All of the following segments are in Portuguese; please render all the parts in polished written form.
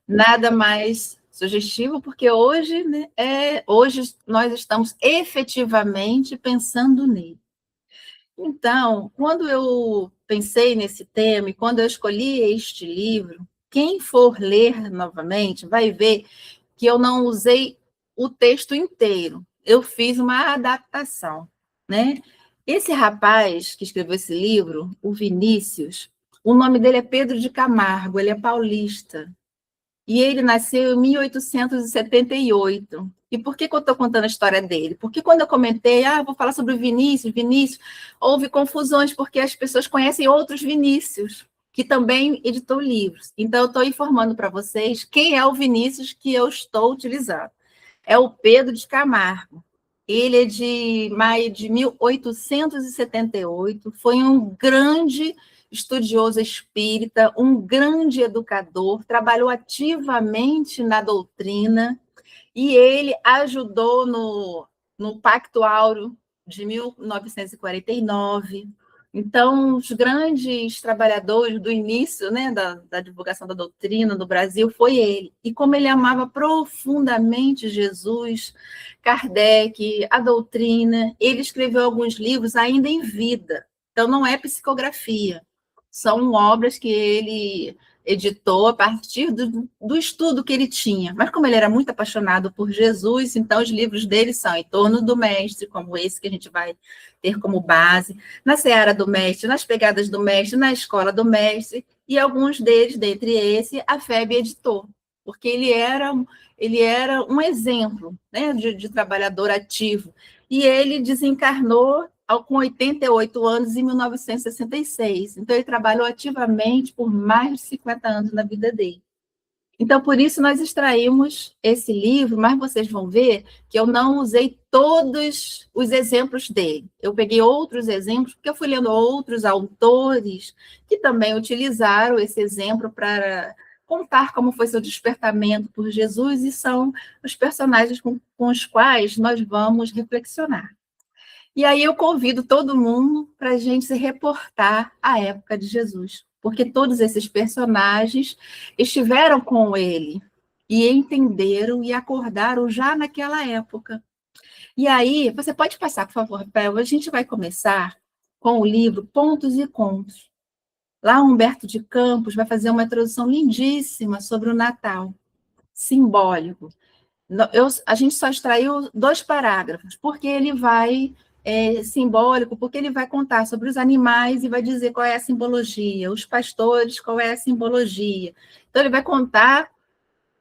Nada mais sugestivo, porque hoje, né, hoje nós estamos efetivamente pensando nele. Então, quando eu pensei nesse tema e quando eu escolhi este livro, quem for ler novamente vai ver que eu não usei o texto inteiro, eu fiz uma adaptação, né? Esse rapaz que escreveu esse livro, o Vinícius, o nome dele é Pedro de Camargo, ele é paulista. E ele nasceu em 1878. E por que eu estou contando a história dele? Porque quando eu comentei, vou falar sobre o Vinícius, houve confusões, porque as pessoas conhecem outros Vinícius, que também editou livros. Então, eu estou informando para vocês quem é o Vinícius que eu estou utilizando. É o Pedro de Camargo. Ele é de maio de 1878, foi um grande estudioso espírita, um grande educador, trabalhou ativamente na doutrina, e ele ajudou no Pacto Áureo de 1949. Então, os grandes trabalhadores do início, né, da divulgação da doutrina no Brasil foi ele. E como ele amava profundamente Jesus, Kardec, a doutrina, ele escreveu alguns livros ainda em vida. Então, não é psicografia, são obras que ele editou a partir do estudo que ele tinha. Mas como ele era muito apaixonado por Jesus, então os livros dele são Em Torno do Mestre, como esse que a gente vai ter como base, Na Seara do Mestre, Nas Pegadas do Mestre, Na Escola do Mestre, e alguns deles, dentre esse, a FEB editou, porque ele era um exemplo, né, de trabalhador ativo. E ele desencarnou com 88 anos, em 1966. Então, ele trabalhou ativamente por mais de 50 anos na vida dele. Então, por isso, nós extraímos esse livro, mas vocês vão ver que eu não usei todos os exemplos dele. Eu peguei outros exemplos, porque eu fui lendo outros autores que também utilizaram esse exemplo para contar como foi seu despertamento por Jesus, e são os personagens com os quais nós vamos reflexionar. E aí eu convido todo mundo para a gente se reportar à época de Jesus, porque todos esses personagens estiveram com ele e entenderam e acordaram já naquela época. E aí, você pode passar, por favor, Rafael, a gente vai começar com o livro Pontos e Contos. Lá, Humberto de Campos vai fazer uma introdução lindíssima sobre o Natal, simbólico. A gente só extraiu 2 parágrafos, porque ele vai simbólico, porque ele vai contar sobre os animais e vai dizer qual é a simbologia, os pastores, qual é a simbologia. Então, ele vai contar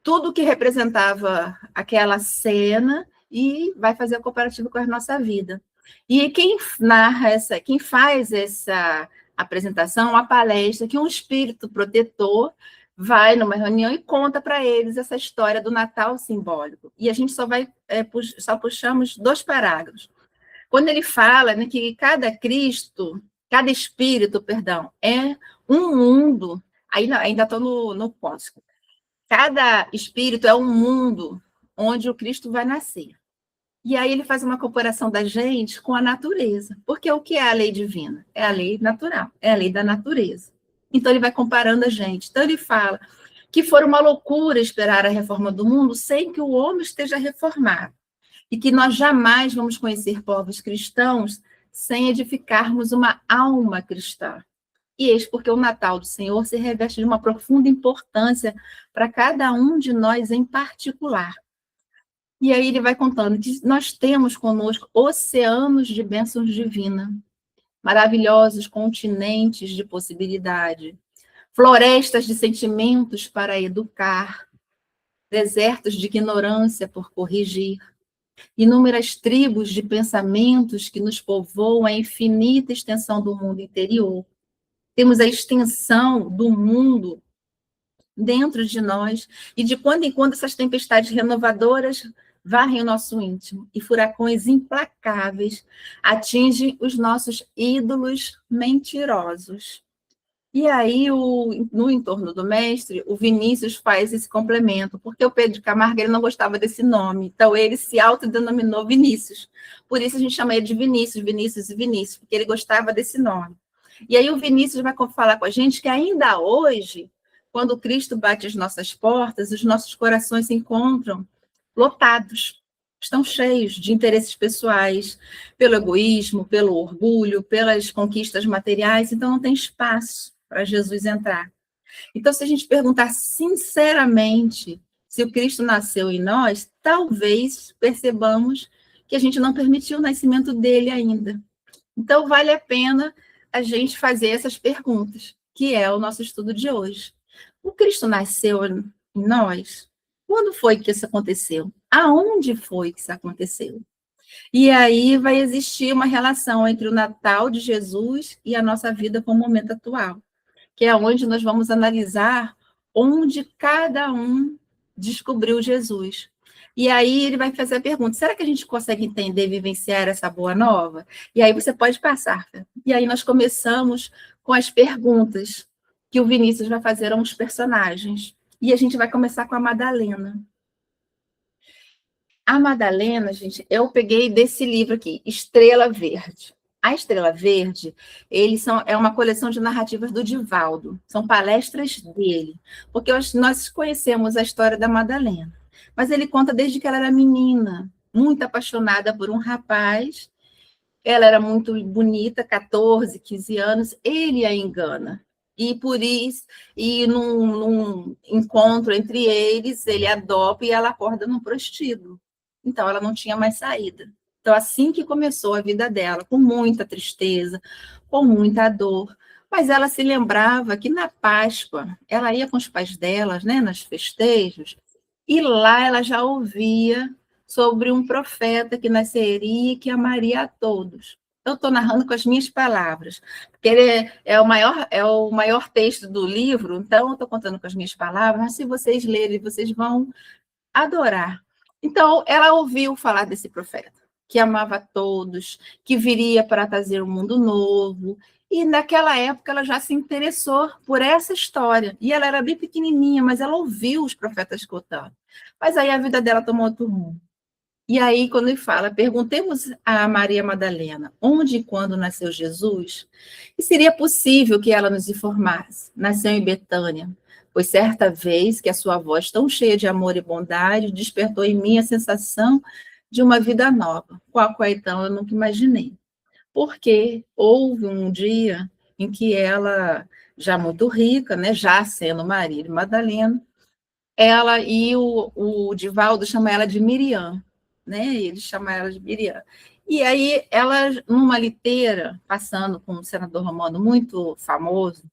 tudo o que representava aquela cena e vai fazer a comparativa com a nossa vida. E quem faz essa apresentação, a palestra, que um espírito protetor vai numa reunião e conta para eles essa história do Natal simbólico. E a gente só puxamos 2 parágrafos. Quando ele fala, né, que cada espírito, perdão, é um mundo, ainda estou no ponto. Cada espírito é um mundo onde o Cristo vai nascer. E aí ele faz uma comparação da gente com a natureza. Porque o que é a lei divina? É a lei natural, é a lei da natureza. Então ele vai comparando a gente. Então ele fala que for uma loucura esperar a reforma do mundo sem que o homem esteja reformado. E que nós jamais vamos conhecer povos cristãos sem edificarmos uma alma cristã. E eis porque o Natal do Senhor se reveste de uma profunda importância para cada um de nós em particular. E aí ele vai contando que nós temos conosco oceanos de bênçãos divinas, maravilhosos continentes de possibilidade, florestas de sentimentos para educar, desertos de ignorância por corrigir, inúmeras tribos de pensamentos que nos povoam a infinita extensão do mundo interior. Temos a extensão do mundo dentro de nós, e de quando em quando essas tempestades renovadoras varrem o nosso íntimo, e furacões implacáveis atingem os nossos ídolos mentirosos. E aí, no entorno do mestre, o Vinícius faz esse complemento, porque o Pedro de Camargo ele não gostava desse nome, então ele se autodenominou Vinícius. Por isso a gente chama ele de Vinícius, Vinícius e Vinícius, porque ele gostava desse nome. E aí o Vinícius vai falar com a gente que ainda hoje quando Cristo bate as nossas portas, os nossos corações se encontram lotados, estão cheios de interesses pessoais, pelo egoísmo, pelo orgulho, pelas conquistas materiais, então não tem espaço para Jesus entrar. Então, se a gente perguntar sinceramente se o Cristo nasceu em nós, talvez percebamos que a gente não permitiu o nascimento dele ainda. Então, vale a pena a gente fazer essas perguntas, que é o nosso estudo de hoje. O Cristo nasceu em nós? Quando foi que isso aconteceu? Aonde foi que isso aconteceu? E aí vai existir uma relação entre o Natal de Jesus e a nossa vida com o momento atual, que é onde nós vamos analisar onde cada um descobriu Jesus. E aí ele vai fazer a pergunta, será que a gente consegue entender e vivenciar essa boa nova? E aí você pode passar. E aí nós começamos com as perguntas que o Vinícius vai fazer a uns personagens. E a gente vai começar com a Madalena. A Madalena, gente, eu peguei desse livro aqui, Estrela Verde. A Estrela Verde, é uma coleção de narrativas do Divaldo, são palestras dele, porque nós conhecemos a história da Madalena, mas ele conta desde que ela era menina, muito apaixonada por um rapaz, ela era muito bonita, 14, 15 anos, ele a engana, e por isso, num encontro entre eles, ele adota e ela acorda num prostíbulo. Então, ela não tinha mais saída. Então, assim que começou a vida dela, com muita tristeza, com muita dor, mas ela se lembrava que na Páscoa, ela ia com os pais dela, né, nos festejos, e lá ela já ouvia sobre um profeta que nasceria e que amaria a todos. Eu estou narrando com as minhas palavras, porque ele é o maior texto do livro, então eu estou contando com as minhas palavras, mas se vocês lerem, vocês vão adorar. Então, ela ouviu falar desse profeta, que amava todos, que viria para trazer um mundo novo, e naquela época ela já se interessou por essa história. E ela era bem pequenininha, mas ela ouviu os profetas contando. Mas aí a vida dela tomou outro rumo. E aí, quando ele fala, perguntemos a Maria Madalena onde e quando nasceu Jesus, e seria possível que ela nos informasse. Nasceu em Betânia, pois certa vez que a sua voz tão cheia de amor e bondade despertou em mim a sensação de uma vida nova, qual então eu nunca imaginei. Porque houve um dia em que ela, já muito rica, né, já sendo Maria Madalena, ela e o Divaldo chama ela de Miriam, né? Ele chama ela de Miriam. E aí ela, numa liteira, passando com um senador romano muito famoso,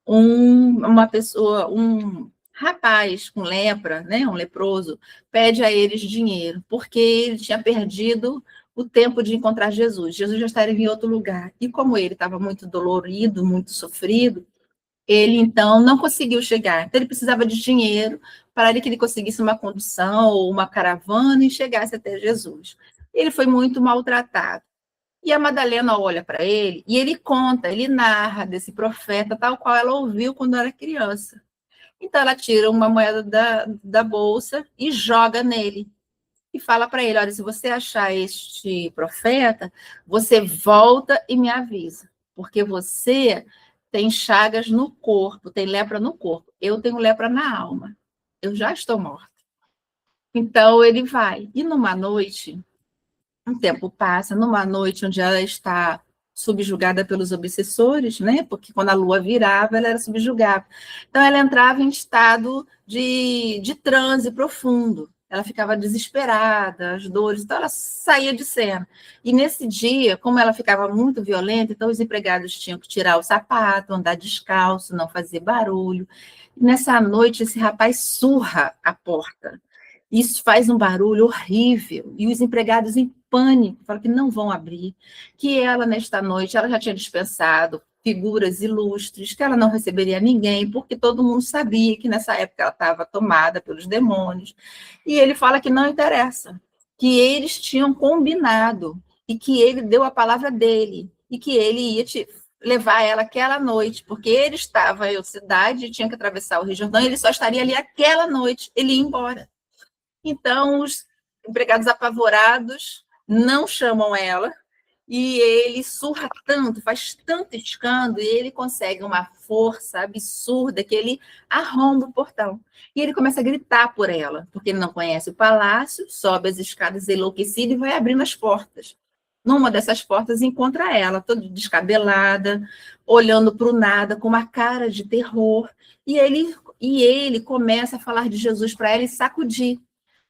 uma pessoa, um rapaz com lepra, né, um leproso, pede a eles dinheiro, porque ele tinha perdido o tempo de encontrar Jesus. Jesus já estava em outro lugar. E como ele estava muito dolorido, muito sofrido, ele, então, não conseguiu chegar. Então, ele precisava de dinheiro para que ele conseguisse uma condução ou uma caravana e chegasse até Jesus. Ele foi muito maltratado. E a Madalena olha para ele e ele conta, ele narra desse profeta, tal qual ela ouviu quando era criança. Então, ela tira uma moeda da bolsa e joga nele. E fala para ele, olha, se você achar este profeta, você volta e me avisa, porque você tem chagas no corpo, tem lepra no corpo. Eu tenho lepra na alma. Eu já estou morta. Então, ele vai. E numa noite, um tempo passa, numa noite onde ela está subjugada pelos obsessores, né? Porque quando a lua virava, ela era subjugada. Então, ela entrava em estado de transe profundo. Ela ficava desesperada, as dores, então ela saía de cena. E nesse dia, como ela ficava muito violenta, então os empregados tinham que tirar o sapato, andar descalço, não fazer barulho. E nessa noite, esse rapaz surra a porta. Isso faz um barulho horrível. E os empregados em pânico, falam que não vão abrir, que ela, nesta noite, ela já tinha dispensado figuras ilustres, que ela não receberia ninguém, porque todo mundo sabia que nessa época ela estava tomada pelos demônios. E ele fala que não interessa, que eles tinham combinado e que ele deu a palavra dele e que ele ia levar ela aquela noite, porque ele estava em outra cidade, tinha que atravessar o Rio Jordão, e ele só estaria ali aquela noite, ele ia embora. Então, os empregados apavorados não chamam ela, e ele surra tanto, faz tanto escândalo, e ele consegue uma força absurda que ele arromba o portão. E ele começa a gritar por ela, porque ele não conhece o palácio, sobe as escadas enlouquecido e vai abrindo as portas. Numa dessas portas encontra ela, toda descabelada, olhando para o nada, com uma cara de terror. E ele começa a falar de Jesus para ela e sacudir.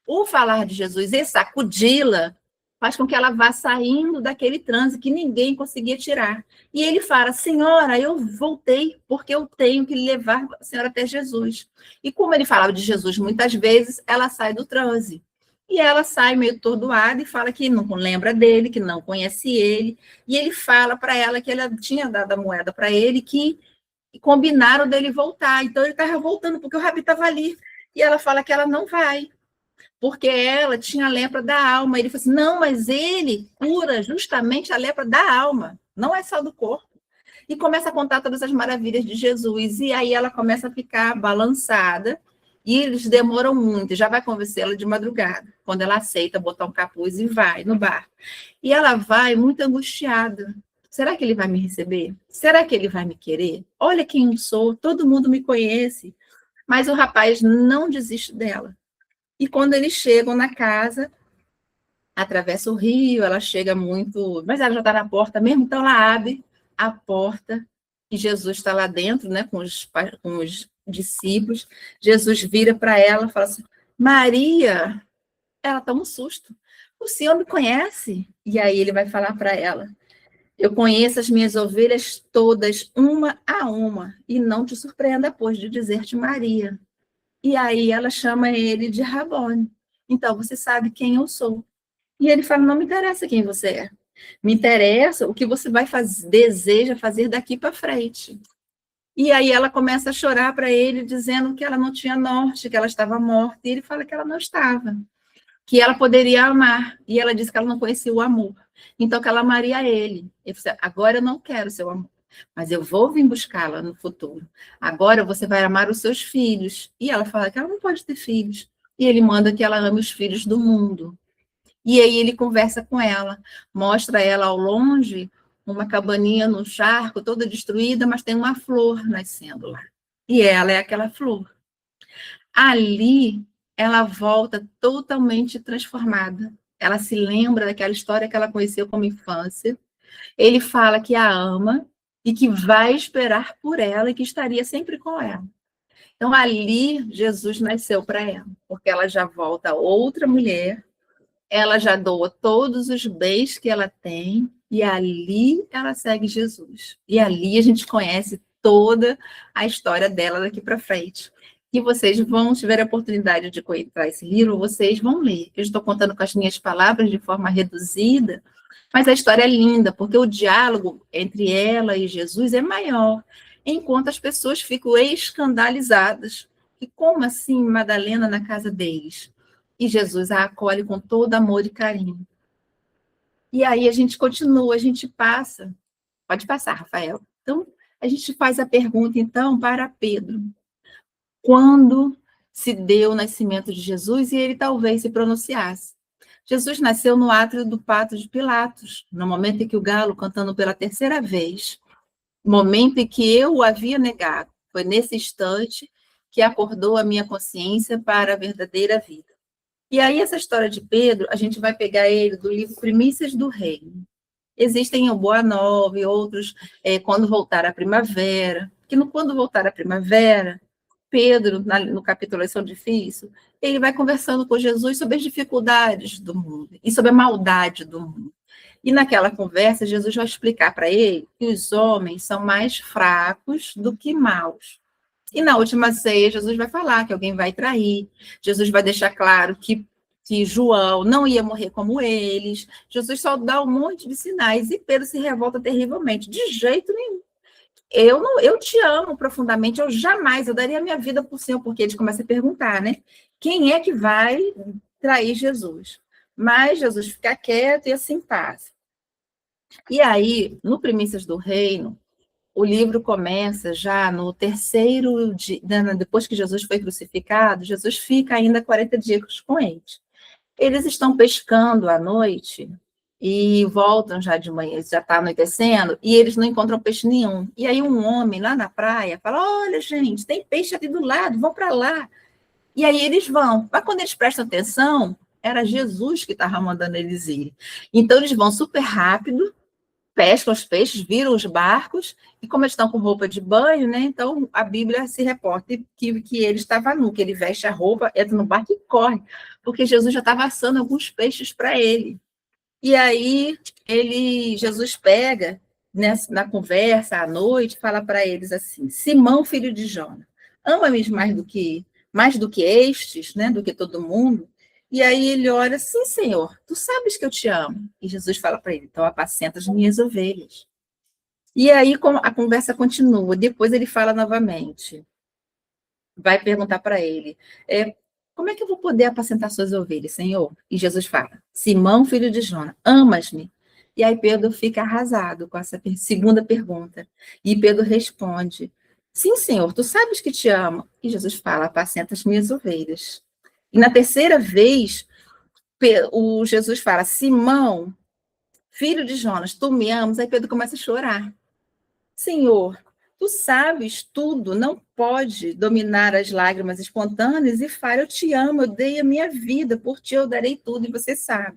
O falar de Jesus e sacudi-la faz com que ela vá saindo daquele transe que ninguém conseguia tirar. E ele fala: Senhora, eu voltei porque eu tenho que levar a senhora até Jesus. E como ele falava de Jesus muitas vezes, ela sai do transe. E ela sai meio tordoada e fala que não lembra dele, que não conhece ele. E ele fala para ela que ele tinha dado a moeda para ele, que combinaram dele voltar. Então ele estava voltando, porque o Rabi estava ali. E ela fala que ela não vai, porque ela tinha a lepra da alma. Ele falou assim: não, mas ele cura justamente a lepra da alma, não é só do corpo. E começa a contar todas as maravilhas de Jesus. E aí ela começa a ficar balançada. E eles demoram muito, já vai convencê-la de madrugada, quando ela aceita botar um capuz e vai no bar. E ela vai muito angustiada. Será que ele vai me receber? Será que ele vai me querer? Olha quem eu sou, todo mundo me conhece. Mas o rapaz não desiste dela. E quando eles chegam na casa, atravessa o rio, ela chega muito... Mas ela já está na porta mesmo, então ela abre a porta e Jesus está lá dentro, né, com os discípulos. Jesus vira para ela e fala assim: Maria. Ela toma um susto. O senhor me conhece? E aí ele vai falar para ela: eu conheço as minhas ovelhas todas, uma a uma, e não te surpreenda, pois, de dizer-te Maria. E aí ela chama ele de Rabone. Então, você sabe quem eu sou. E ele fala: não me interessa quem você é. Me interessa o que você vai fazer, deseja fazer daqui para frente. E aí ela começa a chorar para ele, dizendo que ela não tinha norte, que ela estava morta. E ele fala que ela não estava, que ela poderia amar. E ela disse que ela não conhecia o amor. Então, que ela amaria ele. Ele disse: agora eu não quero seu amor, mas eu vou vir buscá-la no futuro. Agora você vai amar os seus filhos. E ela fala que ela não pode ter filhos. E ele manda que ela ame os filhos do mundo. E aí ele conversa com ela, mostra ela ao longe uma cabaninha no charco, toda destruída, mas tem uma flor nascendo lá. E ela é aquela flor. Ali, ela volta totalmente transformada. Ela se lembra daquela história que ela conheceu como infância. Ele fala que a ama e que vai esperar por ela e que estaria sempre com ela. Então, ali, Jesus nasceu para ela, porque ela já volta outra mulher, ela já doa todos os bens que ela tem, e ali ela segue Jesus. E ali a gente conhece toda a história dela daqui para frente. E vocês vão tiver a oportunidade de conhecer esse livro, vocês vão ler. Eu estou contando com as minhas palavras de forma reduzida, mas a história é linda, porque o diálogo entre ela e Jesus é maior, enquanto as pessoas ficam escandalizadas. E como assim Madalena na casa deles? E Jesus a acolhe com todo amor e carinho. E aí a gente continua, a gente passa. Pode passar, Rafael. Então, a gente faz a pergunta, então, para Pedro. Quando se deu o nascimento de Jesus e ele talvez se pronunciasse? Jesus nasceu no átrio do Pátio de Pilatos, no momento em que o galo, cantando pela terceira vez, no momento em que eu o havia negado. Foi nesse instante que acordou a minha consciência para a verdadeira vida. E aí, essa história de Pedro, a gente vai pegar ele do livro Primícias do Reino. Existem o Boa Nova e outros, Quando Voltar a Primavera, que no Quando Voltar a Primavera, Pedro, no capítulo Lição Difícil, ele vai conversando com Jesus sobre as dificuldades do mundo e sobre a maldade do mundo. E naquela conversa, Jesus vai explicar para ele que os homens são mais fracos do que maus. E na última ceia, Jesus vai falar que alguém vai trair. Jesus vai deixar claro que João não ia morrer como eles. Jesus só dá um monte de sinais e Pedro se revolta terrivelmente. De jeito nenhum. Eu te amo profundamente, eu daria minha vida por Senhor, porque eles começam a perguntar, né? Quem é que vai trair Jesus? Mas Jesus fica quieto e assim passa. E aí, no Primícias do Reino, o livro começa já no terceiro dia, depois que Jesus foi crucificado, Jesus fica ainda 40 dias com eles. Eles estão pescando à noite e voltam já de manhã, já está anoitecendo, e eles não encontram peixe nenhum. E aí um homem lá na praia fala, olha, gente, tem peixe ali do lado, vão para lá. E aí eles vão. Mas quando eles prestam atenção, era Jesus que estava mandando eles ir. Então eles vão super rápido, pescam os peixes, viram os barcos, e como eles estão com roupa de banho, né? Então a Bíblia se reporta que ele estava nu, que ele veste a roupa, entra no barco e corre, porque Jesus já estava assando alguns peixes para ele. E aí Jesus pega na conversa à noite, fala para eles assim: Simão, filho de Jona, ama-me mais do que estes, né? Do que todo mundo. E aí ele ora, sim, Senhor, tu sabes que eu te amo. E Jesus fala para ele, então apacenta as minhas ovelhas. E aí a conversa continua. Depois ele fala novamente, vai perguntar para ele, como é que eu vou poder apacentar suas ovelhas, Senhor? E Jesus fala, Simão, filho de Jona, amas-me? E aí Pedro fica arrasado com essa segunda pergunta. E Pedro responde, sim, Senhor, tu sabes que te amo. E Jesus fala, apacenta as minhas ovelhas. E na terceira vez, o Jesus fala, Simão, filho de Jonas, tu me amas? Aí Pedro começa a chorar. Senhor, tu sabes tudo, não pode dominar as lágrimas espontâneas e fala, eu te amo, eu dei a minha vida, por ti eu darei tudo, e você sabe.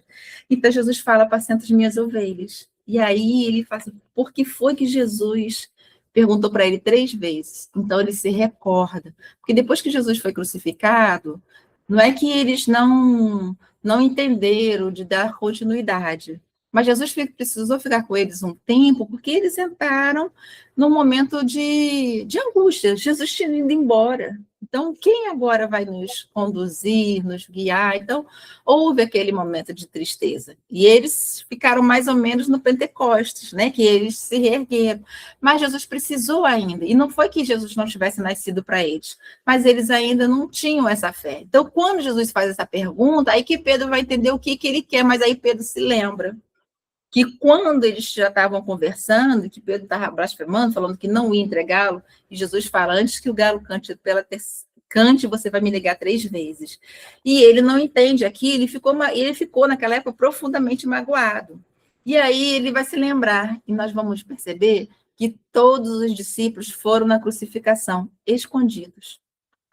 Então Jesus fala, apacenta as minhas ovelhas. E aí ele fala, por que foi que Jesus perguntou para ele 3 vezes? Então ele se recorda. Porque depois que Jesus foi crucificado, não é que eles não entenderam de dar continuidade, mas Jesus precisou ficar com eles um tempo, porque eles entraram num momento de angústia. Jesus tinha ido embora. Então, quem agora vai nos conduzir, nos guiar? Então, houve aquele momento de tristeza. E eles ficaram mais ou menos no Pentecostes, né? Que eles se reergueram. Mas Jesus precisou ainda. E não foi que Jesus não tivesse nascido para eles, mas eles ainda não tinham essa fé. Então, quando Jesus faz essa pergunta, aí que Pedro vai entender o que ele quer, mas aí Pedro se lembra que quando eles já estavam conversando, que Pedro estava blasfemando, falando que não ia entregá-lo, e Jesus fala, antes que o galo cante, você vai me negar 3 vezes. E ele não entende aqui, ele ficou naquela época profundamente magoado. E aí ele vai se lembrar, e nós vamos perceber que todos os discípulos foram na crucificação, escondidos.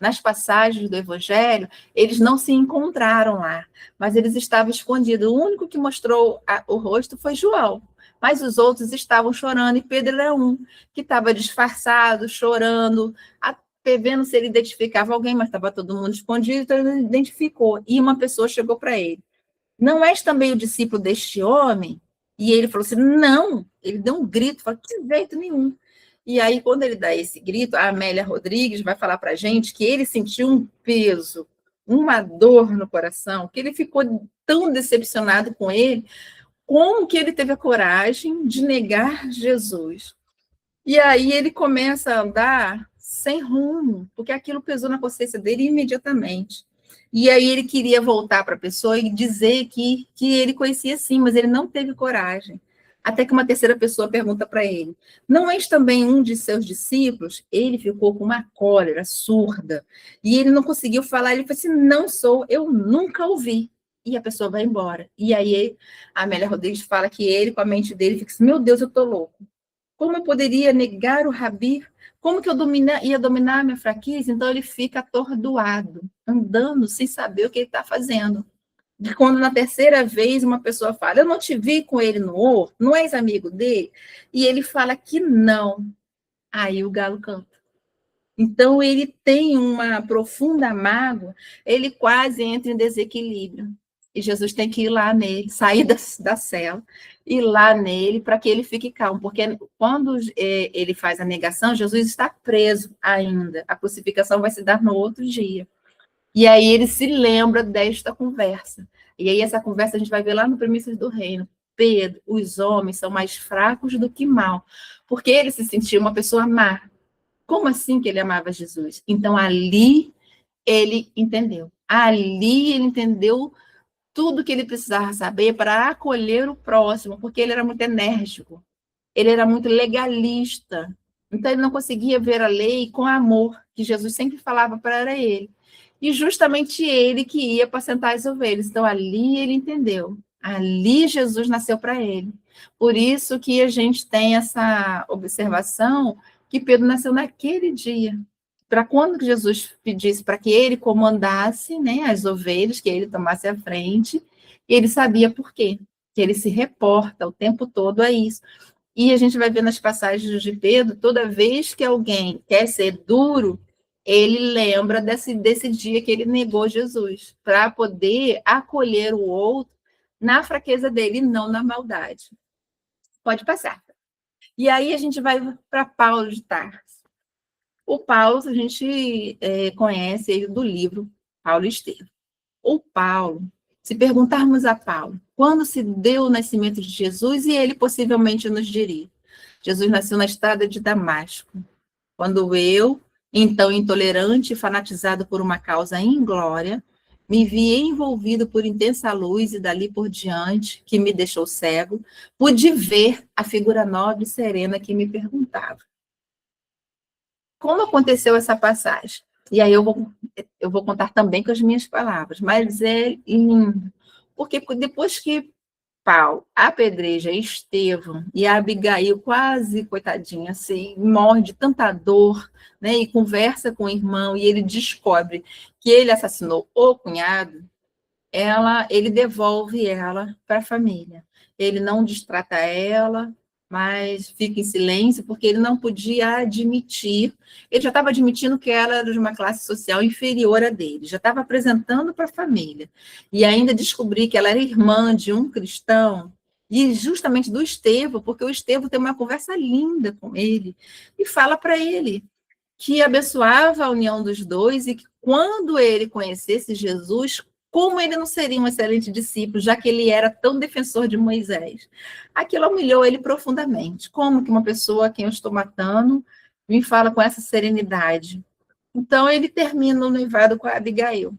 Nas passagens do Evangelho, eles não se encontraram lá, mas eles estavam escondidos. O único que mostrou o rosto foi João, mas os outros estavam chorando, e Pedro era um que estava disfarçado, chorando, vendo se ele identificava alguém, mas estava todo mundo escondido, então ele identificou. E uma pessoa chegou para ele, não és também o discípulo deste homem? E ele falou assim, não. Ele deu um grito, falou, de jeito nenhum. E aí, quando ele dá esse grito, a Amélia Rodrigues vai falar para a gente que ele sentiu um peso, uma dor no coração, que ele ficou tão decepcionado com ele, como que ele teve a coragem de negar Jesus. E aí ele começa a andar sem rumo, porque aquilo pesou na consciência dele imediatamente. E aí ele queria voltar para a pessoa e dizer que ele conhecia sim, mas ele não teve coragem. Até que uma terceira pessoa pergunta para ele, não és também um de seus discípulos? Ele ficou com uma cólera surda, e ele não conseguiu falar, ele falou assim, não sou, eu nunca ouvi. E a pessoa vai embora. E aí a Amélia Rodrigues fala que ele, com a mente dele, fica assim, meu Deus, eu estou louco. Como eu poderia negar o Rabi? Como que eu ia dominar a minha fraqueza? Então ele fica atordoado, andando sem saber o que ele está fazendo. E quando na terceira vez uma pessoa fala, eu não te vi com ele no horto, não és amigo dele? E ele fala que não. Aí o galo canta. Então ele tem uma profunda mágoa, ele quase entra em desequilíbrio. E Jesus tem que ir lá nele, sair da cela, ir lá nele para que ele fique calmo, porque quando ele faz a negação, Jesus está preso ainda. A crucificação vai se dar no outro dia. E aí ele se lembra desta conversa. E aí essa conversa a gente vai ver lá no Premissas do Reino. Pedro, os homens são mais fracos do que mal, porque ele se sentia uma pessoa má. Como assim que ele amava Jesus? Então ali ele entendeu. Ali ele entendeu tudo que ele precisava saber para acolher o próximo, porque ele era muito enérgico, ele era muito legalista. Então ele não conseguia ver a lei com amor, que Jesus sempre falava para ele. E justamente ele que ia apacentar as ovelhas. Então ali ele entendeu. Ali Jesus nasceu para ele. Por isso que a gente tem essa observação que Pedro nasceu naquele dia. Para quando Jesus pedisse para que ele comandasse, né, as ovelhas, que ele tomasse a frente, ele sabia por quê. Que ele se reporta o tempo todo a isso. E a gente vai ver nas passagens de Pedro, toda vez que alguém quer ser duro, ele lembra desse dia que ele negou Jesus, para poder acolher o outro na fraqueza dele, não na maldade. Pode passar. E aí a gente vai para Paulo de Tarso. O Paulo, a gente conhece ele do livro Paulo e Estevão. O Paulo, se perguntarmos a Paulo, quando se deu o nascimento de Jesus, e ele possivelmente nos diria, Jesus nasceu na estrada de Damasco, quando eu, então intolerante e fanatizado por uma causa inglória, me vi envolvido por intensa luz e dali por diante, que me deixou cego, pude ver a figura nobre e serena que me perguntava. Como aconteceu essa passagem? E aí eu vou contar também com as minhas palavras, mas é lindo. Porque depois que Paulo apedreja Estevão e a Abigail, quase coitadinha, assim, morre de tanta dor, né? E conversa com o irmão, e ele descobre que ele assassinou o cunhado, ele devolve ela para a família. Ele não destrata ela, mas fica em silêncio, porque ele não podia admitir. Ele já estava admitindo que ela era de uma classe social inferior a dele, já estava apresentando para a família. E ainda descobri que ela era irmã de um cristão, e justamente do Estevão, porque o Estevão tem uma conversa linda com ele, e fala para ele que abençoava a união dos dois e que quando ele conhecesse Jesus, como ele não seria um excelente discípulo, já que ele era tão defensor de Moisés? Aquilo humilhou ele profundamente. Como que uma pessoa a quem eu estou matando me fala com essa serenidade? Então ele termina o noivado com a Abigail,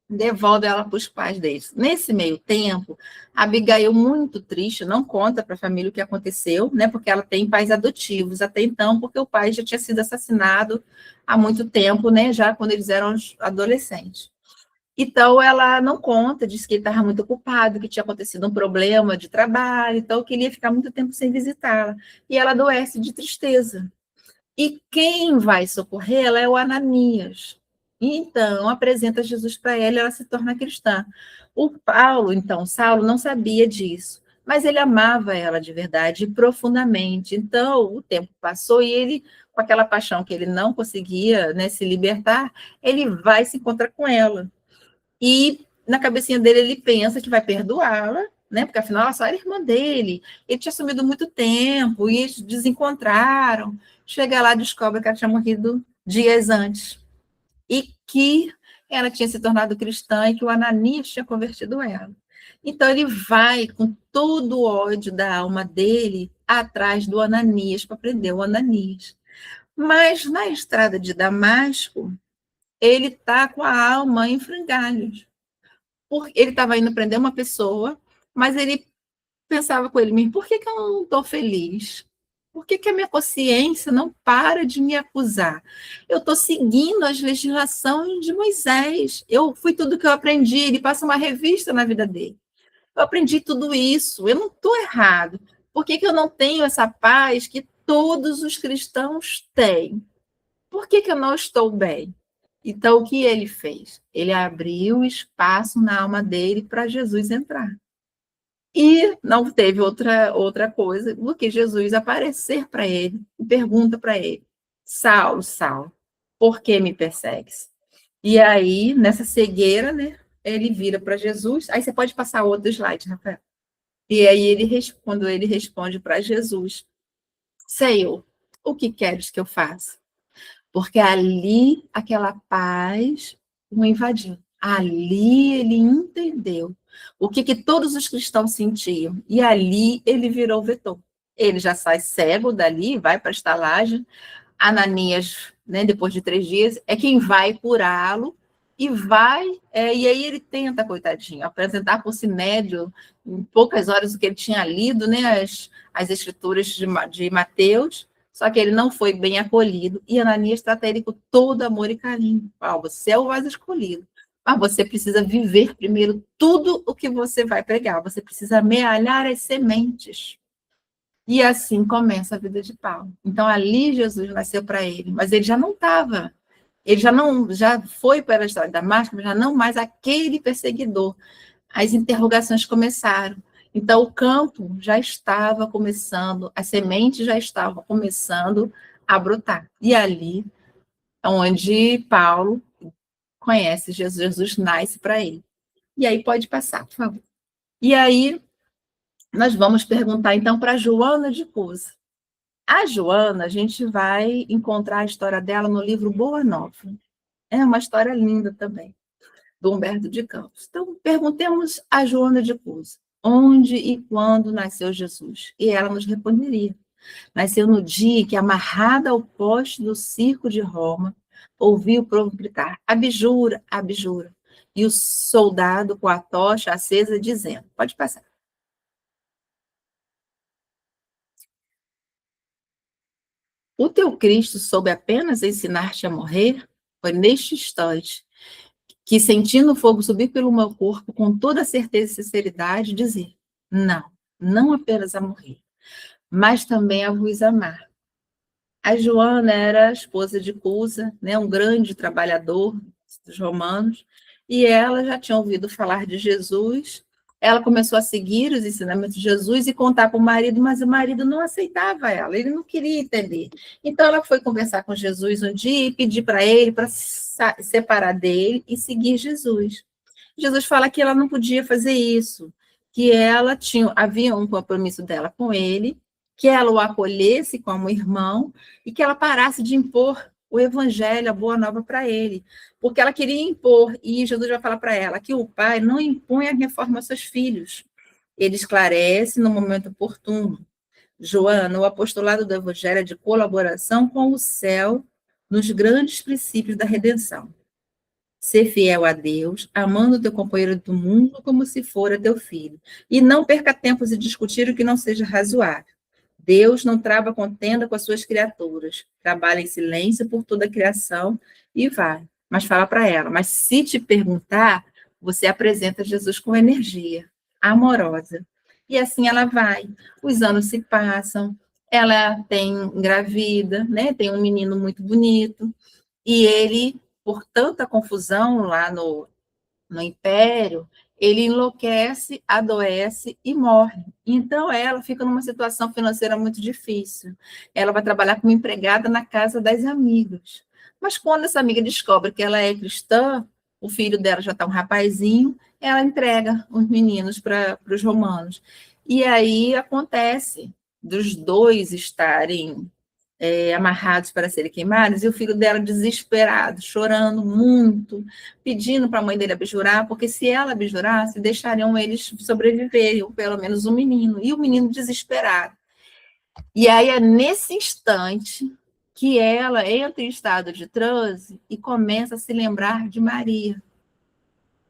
devolve ela para os pais deles. Nesse meio tempo, a Abigail, muito triste, não conta para a família o que aconteceu, né? Porque ela tem pais adotivos até então, porque o pai já tinha sido assassinado há muito tempo, né? Já quando eles eram adolescentes. Então, ela não conta, diz que ele estava muito ocupado, que tinha acontecido um problema de trabalho, então queria ficar muito tempo sem visitá-la. E ela adoece de tristeza. E quem vai socorrê-la é o Ananias. Então, apresenta Jesus para ela e ela se torna cristã. O Paulo, então, Saulo, não sabia disso, mas ele amava ela de verdade, profundamente. Então, o tempo passou e ele, com aquela paixão que ele não conseguia, né, se libertar, ele vai se encontrar com ela. E na cabecinha dele ele pensa que vai perdoá-la, né? Porque afinal ela só era irmã dele. Ele tinha sumido muito tempo e eles desencontraram. Chega lá, descobre que ela tinha morrido dias antes e que ela tinha se tornado cristã e que o Ananias tinha convertido ela. Então ele vai com todo o ódio da alma dele atrás do Ananias para prender o Ananias. Mas na estrada de Damasco, ele está com a alma em frangalhos. Porque ele estava indo prender uma pessoa, mas ele pensava com ele mesmo, por que eu não estou feliz? Por que a minha consciência não para de me acusar? Eu estou seguindo as legislações de Moisés. Fui tudo que eu aprendi. Ele passa uma revista na vida dele. Eu aprendi tudo isso. Eu não estou errado. Por que eu não tenho essa paz que todos os cristãos têm? Por que eu não estou bem? Então, o que ele fez? Ele abriu espaço na alma dele para Jesus entrar. E não teve outra coisa do que Jesus aparecer para ele e pergunta para ele: Saulo, Saulo, por que me persegues? E aí, nessa cegueira, né, ele vira para Jesus. Aí você pode passar outro slide, Rafael. E aí, quando ele responde para Jesus: Senhor, o que queres que eu faça? Porque ali aquela paz o invadiu. Ali ele entendeu o que todos os cristãos sentiam. E ali ele virou vetor. Ele já sai cego dali, vai para a estalagem. Ananias, né, depois de 3 dias, é quem vai curá-lo e e aí ele tenta, coitadinho, apresentar para o Sinédrio, em poucas horas, o que ele tinha lido, né, as escrituras de Mateus, só que ele não foi bem acolhido, e Ananias trata ele com todo amor e carinho. Você é o vaso escolhido. Mas você precisa viver primeiro tudo o que você vai pregar. Você precisa amealhar as sementes. E assim começa a vida de Paulo. Então, ali Jesus nasceu para ele, mas ele já não estava. Ele já foi para a história da Damasco, mas já não mais aquele perseguidor. As interrogações começaram. Então, o campo já estava começando, as sementes já estavam começando a brotar. E ali é onde Paulo conhece Jesus, Jesus nasce para ele. E aí pode passar, por favor. E aí nós vamos perguntar então para Joana de Cusa. A Joana, a gente vai encontrar a história dela no livro Boa Nova. É uma história linda também, do Humberto de Campos. Então, perguntemos a Joana de Cusa, onde e quando nasceu Jesus? E ela nos responderia. Nasceu no dia que, amarrada ao poste do circo de Roma, ouviu o povo gritar, abjura, abjura. E o soldado com a tocha acesa dizendo, pode passar. O teu Cristo soube apenas ensinar-te a morrer? Foi neste instante que, sentindo o fogo subir pelo meu corpo, com toda certeza e sinceridade, dizer, não, não apenas a morrer, mas também a vos amar. A Joana era a esposa de Cusa, né, um grande trabalhador dos romanos, e ela já tinha ouvido falar de Jesus. Ela começou a seguir os ensinamentos de Jesus e contar para o marido, mas o marido não aceitava ela, ele não queria entender. Então ela foi conversar com Jesus um dia e pedir para ele para se separar dele e seguir Jesus. Jesus fala que ela não podia fazer isso, que ela havia um compromisso dela com ele, que ela o acolhesse como irmão e que ela parasse de impor o evangelho, a boa nova para ele, porque ela queria impor, e Jesus vai falar para ela que o pai não impõe a reforma aos seus filhos, ele esclarece no momento oportuno. Joana, o apostolado do evangelho é de colaboração com o céu nos grandes princípios da redenção. Ser fiel a Deus, amando o teu companheiro do mundo como se fora teu filho. E não perca tempo em discutir o que não seja razoável. Deus não trava contenda com as suas criaturas. Trabalha em silêncio por toda a criação e vai. Mas fala para ela. Mas se te perguntar, você apresenta Jesus com energia, amorosa. E assim ela vai. Os anos se passam. Ela tem engravida, né? Tem um menino muito bonito. E ele, por tanta confusão lá no Império, ele enlouquece, adoece e morre. Então, ela fica numa situação financeira muito difícil. Ela vai trabalhar como empregada na casa das amigas. Mas quando essa amiga descobre que ela é cristã, o filho dela já está um rapazinho, ela entrega os meninos para os romanos. E aí acontece dos dois estarem amarrados para serem queimados, e o filho dela desesperado, chorando muito, pedindo para a mãe dele abjurar, porque se ela abjurasse, deixariam eles sobreviverem, ou pelo menos o menino, e o menino desesperado. E aí é nesse instante que ela entra em estado de transe e começa a se lembrar de Maria,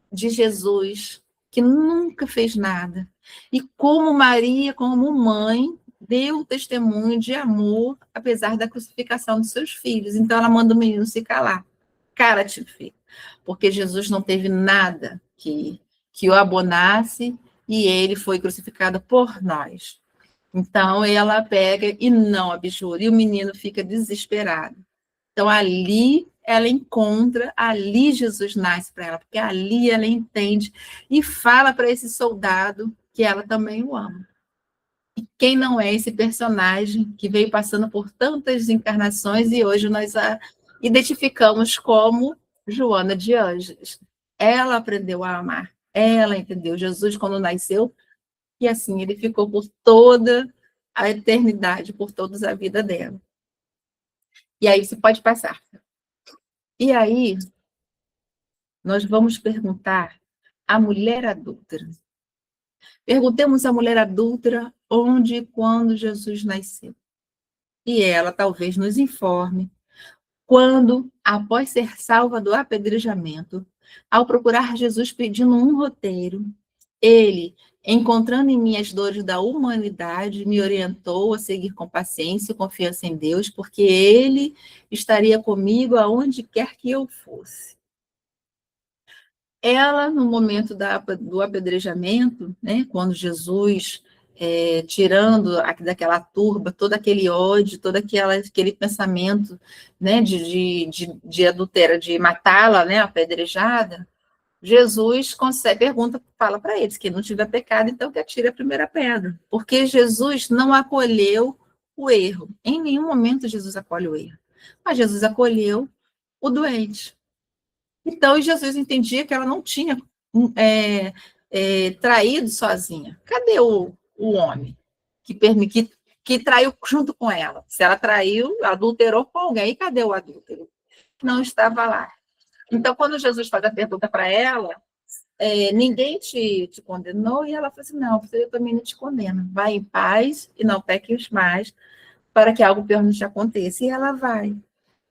de Jesus, que nunca fez nada. E como Maria, como mãe, deu testemunho de amor, apesar da crucificação dos seus filhos. Então, ela manda o menino se calar. Cala-te, filho. Porque Jesus não teve nada que o abonasse e ele foi crucificado por nós. Então, ela pega e não abjura. E o menino fica desesperado. Então, ali ela encontra, ali Jesus nasce para ela, porque ali ela entende e fala para esse soldado que ela também o ama. E quem não é esse personagem que veio passando por tantas encarnações e hoje nós a identificamos como Joana de Ângeles. Ela aprendeu a amar, ela entendeu Jesus quando nasceu, e assim ele ficou por toda a eternidade, por toda a vida dela. E aí você pode passar. E aí, nós vamos perguntar à mulher adulta. Perguntemos à mulher adulta onde e quando Jesus nasceu. E ela talvez nos informe quando, após ser salva do apedrejamento, ao procurar Jesus pedindo um roteiro, ele, encontrando em mim as dores da humanidade, me orientou a seguir com paciência e confiança em Deus, porque ele estaria comigo aonde quer que eu fosse. Ela, no momento do apedrejamento, né, quando Jesus, tirando daquela turba todo aquele ódio, todo aquele pensamento, né, de adultério, de matá-la, né, apedrejada, Jesus pergunta, fala para eles que não tiver pecado, então que atire a primeira pedra. Porque Jesus não acolheu o erro. Em nenhum momento Jesus acolhe o erro. Mas Jesus acolheu o doente. Então, Jesus entendia que ela não tinha traído sozinha. Cadê o homem que traiu junto com ela? Se ela traiu, adulterou com alguém, e cadê o adúltero? Não estava lá. Então, quando Jesus faz a pergunta para ela, ninguém te condenou, e ela falou assim, não, eu também não te condeno. Vai em paz e não peques mais, para que algo pior não te aconteça. E ela vai.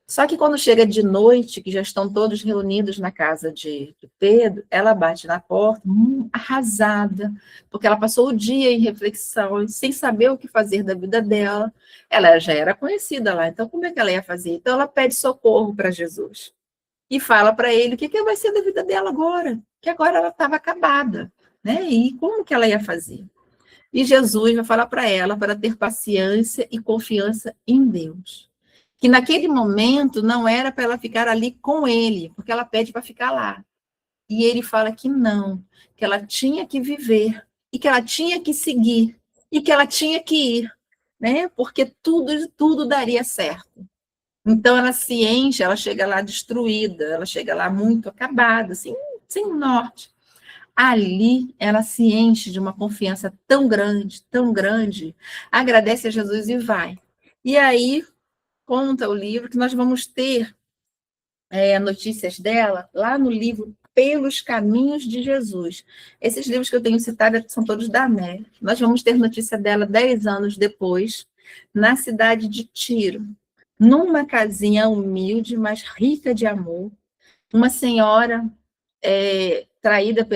Só que quando chega de noite, que já estão todos reunidos na casa de Pedro, ela bate na porta, arrasada, porque ela passou o dia em reflexão, sem saber o que fazer da vida dela. Ela já era conhecida lá, então como é que ela ia fazer? Então ela pede socorro para Jesus e fala para ele o que vai ser da vida dela agora, que agora ela estava acabada, né? E como que ela ia fazer? E Jesus vai falar para ela para ter paciência e confiança em Deus. Que naquele momento não era para ela ficar ali com ele, porque ela pede para ficar lá. E ele fala que não, que ela tinha que viver, e que ela tinha que seguir, e que ela tinha que ir, né? Porque tudo daria certo. Então ela se enche, ela chega lá destruída, ela chega lá muito acabada, assim, sem norte. Ali ela se enche de uma confiança tão grande, agradece a Jesus e vai. E aí conta o livro que nós vamos ter notícias dela lá no livro Pelos Caminhos de Jesus. Esses livros que eu tenho citado são todos da Amélia. Nós vamos ter notícia dela 10 anos depois, na cidade de Tiro, numa casinha humilde, mas rica de amor. Uma senhora traída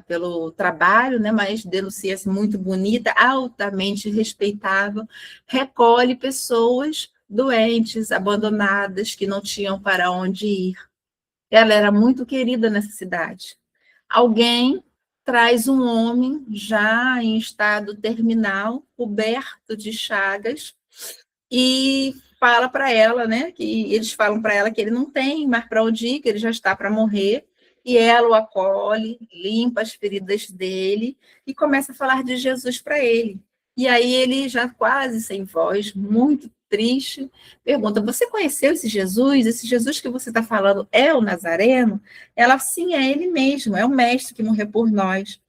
pelo trabalho, né, mas denuncia-se muito bonita, altamente respeitável, recolhe pessoas doentes, abandonadas, que não tinham para onde ir. Ela era muito querida nessa cidade. Alguém traz um homem já em estado terminal, coberto de chagas, e fala para ela, né, que eles falam para ela que ele não tem mais para onde ir, que ele já está para morrer, e ela o acolhe, limpa as feridas dele e começa a falar de Jesus para ele. E aí ele, já quase sem voz, muito triste, pergunta: você conheceu esse Jesus? Esse Jesus que você está falando é o Nazareno? Ela: sim, é ele mesmo, é o mestre que morreu por nós.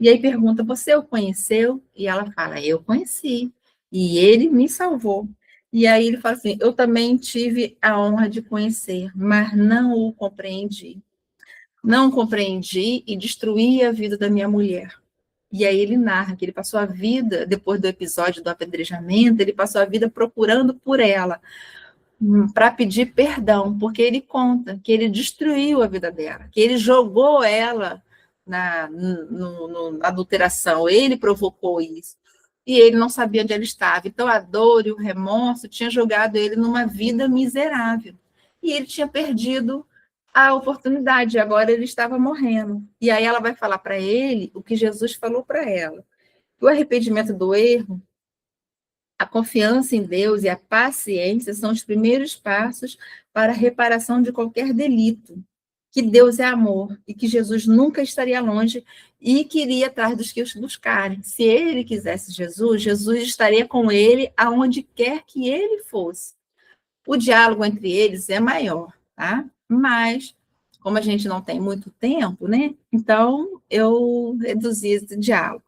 E aí pergunta: você o conheceu? E ela fala: eu conheci, e ele me salvou. E aí ele fala assim: eu também tive a honra de conhecer, mas não o compreendi. Não compreendi e destruí a vida da minha mulher. E aí ele narra que ele passou a vida, depois do episódio do apedrejamento, ele passou a vida procurando por ela, para pedir perdão, porque ele conta que ele destruiu a vida dela, que ele jogou ela na adulteração, ele provocou isso. E ele não sabia onde ela estava. Então a dor e o remorso tinham jogado ele numa vida miserável. E ele tinha perdido a oportunidade, agora ele estava morrendo. E aí ela vai falar para ele o que Jesus falou para ela. O arrependimento do erro, a confiança em Deus e a paciência são os primeiros passos para a reparação de qualquer delito. Que Deus é amor e que Jesus nunca estaria longe e que iria atrás dos que os buscarem. Se ele quisesse Jesus, Jesus estaria com ele aonde quer que ele fosse. O diálogo entre eles é maior, tá? Mas, como a gente não tem muito tempo, né? Então, eu reduzi esse diálogo.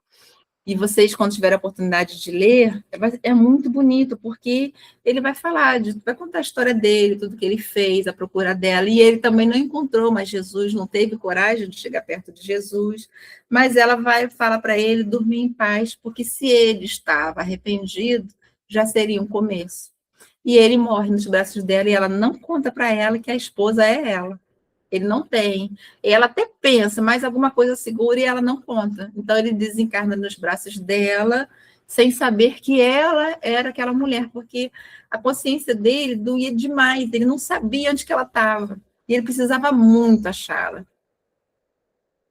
E vocês, quando tiverem a oportunidade de ler, é muito bonito, porque ele vai falar, vai contar a história dele, tudo que ele fez, a procura dela, e ele também não encontrou mais Jesus, não teve coragem de chegar perto de Jesus, mas ela vai falar para ele dormir em paz, porque se ele estava arrependido, já seria um começo. E ele morre nos braços dela, e ela não conta para ela que a esposa é ela. Ele não tem. Ela até pensa, mas alguma coisa segura e ela não conta. Então ele desencarna nos braços dela, sem saber que ela era aquela mulher, porque a consciência dele doía demais, ele não sabia onde que ela estava. E ele precisava muito achá-la.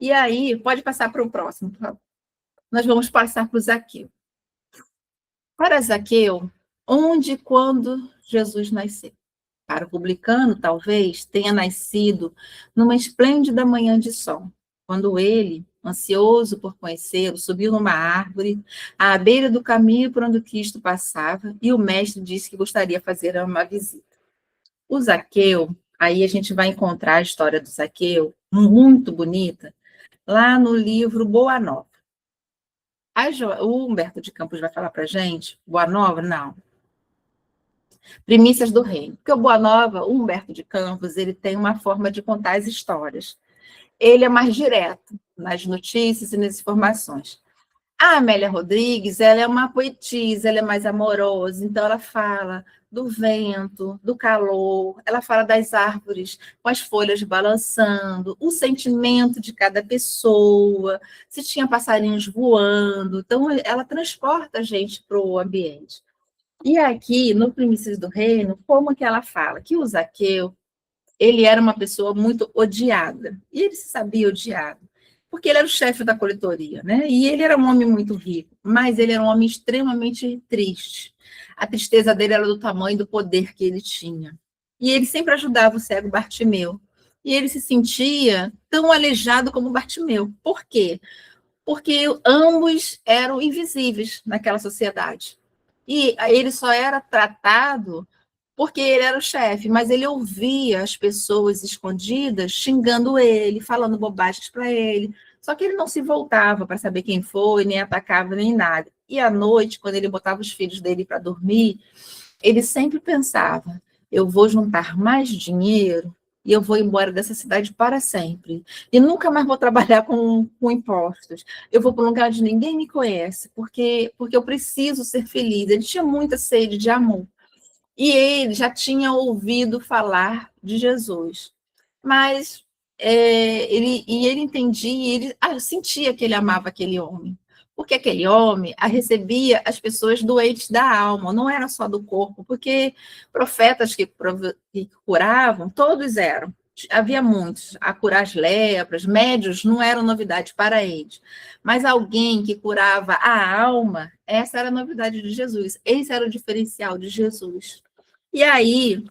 E aí, pode passar para o próximo, por favor. Nós vamos passar para o Zaqueu. Para Zaqueu, onde e quando Jesus nasceu? Para o publicano, talvez, tenha nascido numa esplêndida manhã de sol, quando ele, ansioso por conhecê-lo, subiu numa árvore à beira do caminho por onde Cristo passava, e o mestre disse que gostaria de fazer uma visita. O Zaqueu, aí a gente vai encontrar a história do Zaqueu, muito bonita, lá no livro Boa Nova. O Humberto de Campos vai falar para a gente, Boa Nova? Não. Primícias do Reino. Porque o Boa Nova, o Humberto de Campos, ele tem uma forma de contar as histórias. Ele é mais direto nas notícias e nas informações. A Amélia Rodrigues, ela é uma poetisa, ela é mais amorosa, então ela fala do vento, do calor, ela fala das árvores com as folhas balançando, o sentimento de cada pessoa, se tinha passarinhos voando, então ela transporta a gente para o ambiente. E aqui, no Primícias do Reino, como que ela fala? Que o Zaqueu, ele era uma pessoa muito odiada, e ele se sabia odiado, porque ele era o chefe da coletoria, né? E ele era um homem muito rico, mas ele era um homem extremamente triste. A tristeza dele era do tamanho do poder que ele tinha. E ele sempre ajudava o cego Bartimeu. E ele se sentia tão aleijado como Bartimeu. Por quê? Porque ambos eram invisíveis naquela sociedade. E ele só era tratado porque ele era o chefe, mas ele ouvia as pessoas escondidas xingando ele, falando bobagens para ele. Só que ele não se voltava para saber quem foi, nem atacava, nem nada. E à noite, quando ele botava os filhos dele para dormir, ele sempre pensava: eu vou juntar mais dinheiro e eu vou embora dessa cidade para sempre. E nunca mais vou trabalhar com impostos. Eu vou para um lugar onde ninguém me conhece, porque eu preciso ser feliz. Ele tinha muita sede de amor. E ele já tinha ouvido falar de Jesus. Mas ele entendia, ele sentia que ele amava aquele homem. Porque aquele homem recebia as pessoas doentes da alma, não era só do corpo, porque profetas que curavam, todos eram. Havia muitos a curar as lepras, médios não eram novidade para eles. Mas alguém que curava a alma, essa era a novidade de Jesus. Esse era o diferencial de Jesus. E aí,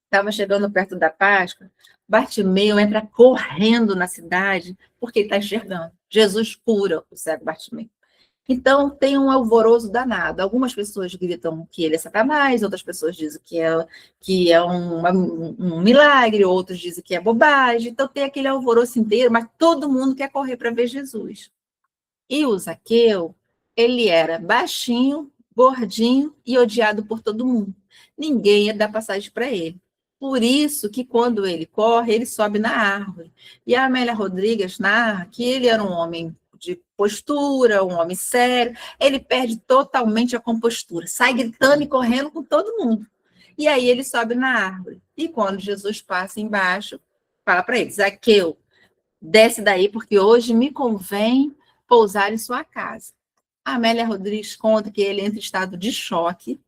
estava chegando perto da Páscoa, Bartimeu entra correndo na cidade, porque ele está enxergando. Jesus cura o cego Bartimeu. Então, tem um alvoroço danado. Algumas pessoas gritam que ele é Satanás, outras pessoas dizem que é um milagre, outros dizem que é bobagem. Então, tem aquele alvoroço inteiro, mas todo mundo quer correr para ver Jesus. E o Zaqueu, ele era baixinho, gordinho e odiado por todo mundo. Ninguém ia dar passagem para ele. Por isso que quando ele corre, ele sobe na árvore. E a Amélia Rodrigues narra que ele era um homem de postura, um homem sério. Ele perde totalmente a compostura, sai gritando e correndo com todo mundo. E aí ele sobe na árvore. E quando Jesus passa embaixo, fala para ele: Zaqueu, desce daí, porque hoje me convém pousar em sua casa. A Amélia Rodrigues conta que ele entra em estado de choque,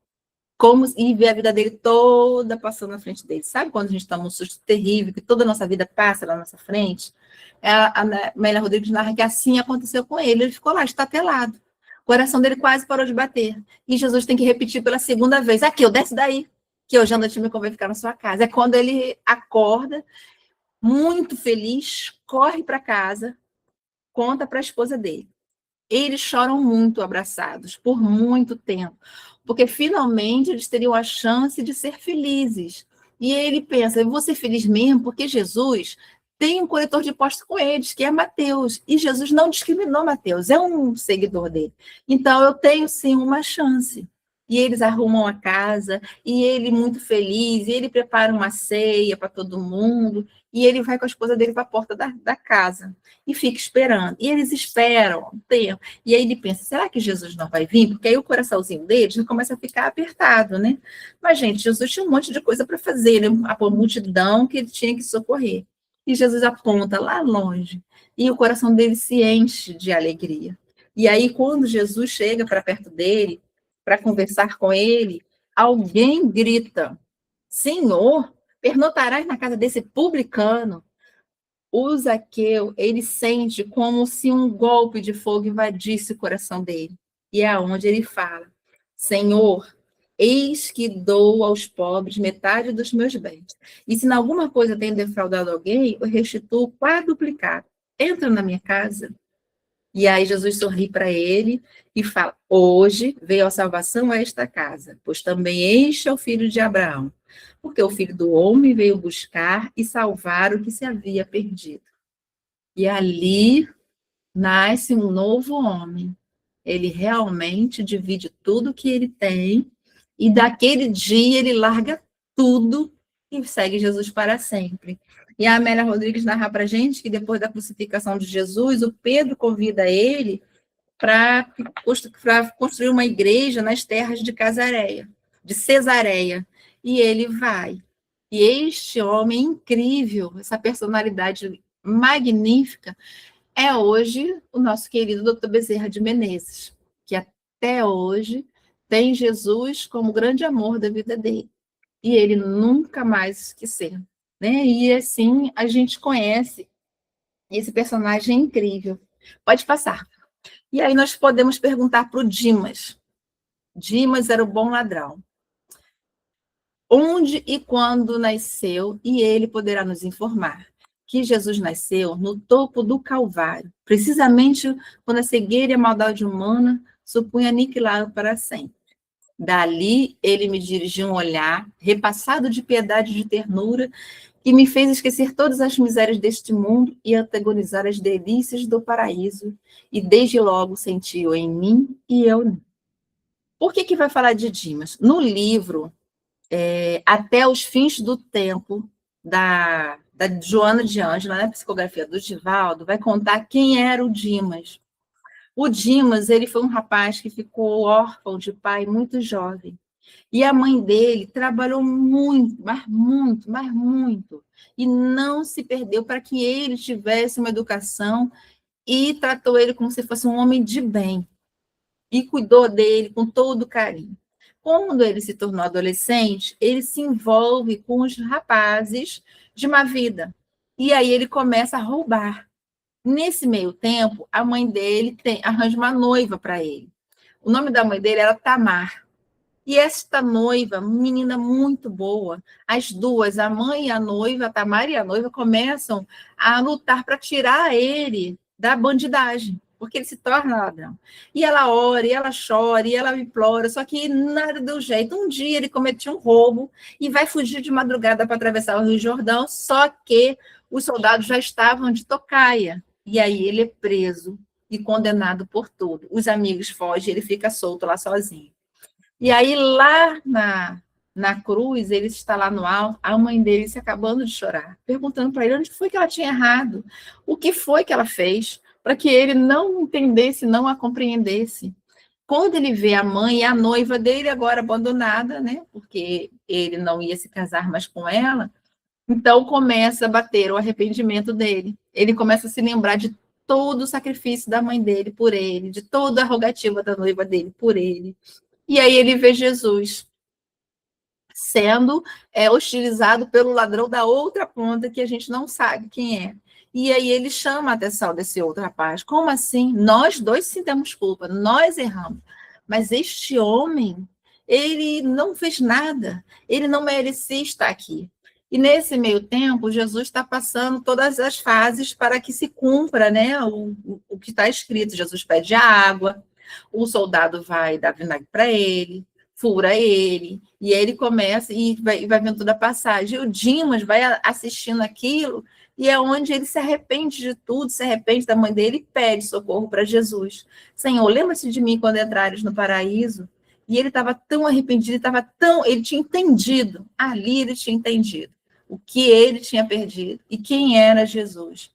e vê a vida dele toda passando na frente dele. Sabe quando a gente está num susto terrível, que toda a nossa vida passa na nossa frente? A Amélia Rodrigues narra que assim aconteceu com ele. Ele ficou lá, estatelado. O coração dele quase parou de bater. E Jesus tem que repetir pela segunda vez: Aqui, eu desce daí, que hoje à noite me convém ficar na sua casa. É quando ele acorda, muito feliz, corre para casa, conta para a esposa dele. Eles choram muito abraçados, por muito tempo, porque finalmente eles teriam a chance de ser felizes. E ele pensa: eu vou ser feliz mesmo, porque Jesus tem um corretor de impostos com eles, que é Mateus, e Jesus não discriminou Mateus, é um seguidor dele. Então eu tenho sim uma chance. E eles arrumam a casa, e ele muito feliz, e ele prepara uma ceia para todo mundo, e ele vai com a esposa dele para a porta da casa e fica esperando. E eles esperam um tempo. E aí ele pensa: será que Jesus não vai vir? Porque aí o coraçãozinho deles começa a ficar apertado, né? Mas, gente, Jesus tinha um monte de coisa para fazer, né? A multidão que ele tinha que socorrer. E Jesus aponta lá longe, e o coração dele se enche de alegria. E aí, quando Jesus chega para perto dele, para conversar com ele, alguém grita: Senhor, pernotarás na casa desse publicano? o Zaqueu, ele sente como se um golpe de fogo invadisse o coração dele. E é onde ele fala: Senhor, eis que dou aos pobres metade dos meus bens. E se em alguma coisa tenho defraudado alguém, eu restituo quadruplicado. Entra na minha casa. E aí Jesus sorri para ele e fala: hoje veio a salvação a esta casa, pois também este é o filho de Abraão. Porque o filho do homem veio buscar e salvar o que se havia perdido. E ali nasce um novo homem. Ele realmente divide tudo que ele tem e daquele dia ele larga tudo e segue Jesus para sempre. E a Amélia Rodrigues narra para a gente que depois da crucificação de Jesus, o Pedro convida ele para construir uma igreja nas terras de Cesareia. E ele vai. E este homem incrível, essa personalidade magnífica, é hoje o nosso querido Dr. Bezerra de Menezes, que até hoje tem Jesus como grande amor da vida dele. E ele nunca mais esqueceu. Né? E assim a gente conhece esse personagem incrível. Pode passar. E aí nós podemos perguntar para o Dimas. Dimas era o bom ladrão. Onde e quando nasceu, e ele poderá nos informar que Jesus nasceu no topo do Calvário, precisamente quando a cegueira e a maldade humana supunha aniquilá-lo para sempre. Dali, ele me dirigiu um olhar, repassado de piedade e de ternura, que me fez esquecer todas as misérias deste mundo e antagonizar as delícias do paraíso, e desde logo sentiu em mim e eu. Por que vai falar de Dimas? No livro Até os Fins do Tempo, da Joana de Ângela, na psicografia do Divaldo, vai contar quem era o Dimas. O Dimas, ele foi um rapaz que ficou órfão de pai muito jovem. E a mãe dele trabalhou muito, mas muito, mas muito. E não se perdeu para que ele tivesse uma educação e tratou ele como se fosse um homem de bem. E cuidou dele com todo carinho. Quando ele se tornou adolescente, ele se envolve com os rapazes de má vida. E aí ele começa a roubar. Nesse meio tempo, a mãe dele arranja uma noiva para ele. O nome da mãe dele era Tamar. E esta noiva, menina muito boa, as duas, a mãe e a noiva, a Tamar e a noiva, começam a lutar para tirar ele da bandidagem, porque ele se torna ladrão. E ela ora, e ela chora, e ela implora, só que nada deu jeito. Um dia ele comete um roubo e vai fugir de madrugada para atravessar o Rio Jordão, só que os soldados já estavam de tocaia. E aí ele é preso e condenado por tudo. Os amigos fogem, ele fica solto lá sozinho. E aí, lá na cruz, ele está lá no alto, a mãe dele se acabando de chorar, perguntando para ele onde foi que ela tinha errado, o que foi que ela fez, para que ele não entendesse, não a compreendesse. Quando ele vê a mãe e a noiva dele agora abandonada, né, porque ele não ia se casar mais com ela, então começa a bater o arrependimento dele. Ele começa a se lembrar de todo o sacrifício da mãe dele por ele, de toda a rogativa da noiva dele por ele. E aí ele vê Jesus sendo hostilizado pelo ladrão da outra ponta, que a gente não sabe quem é. E aí ele chama a atenção desse outro rapaz. Como assim? Nós dois sim temos culpa, nós erramos. Mas este homem, ele não fez nada, ele não merecia estar aqui. E nesse meio tempo, Jesus está passando todas as fases para que se cumpra, né, o que está escrito. Jesus pede água, o soldado vai dar vinagre para ele, fura ele, e ele começa e vai vendo toda a passagem. O Dimas vai assistindo aquilo, e é onde ele se arrepende de tudo, se arrepende da mãe dele e pede socorro para Jesus. Senhor, lembra-se de mim quando entrares no paraíso? E ele estava tão arrependido, ele tinha entendido, ali ele tinha entendido o que ele tinha perdido e quem era Jesus.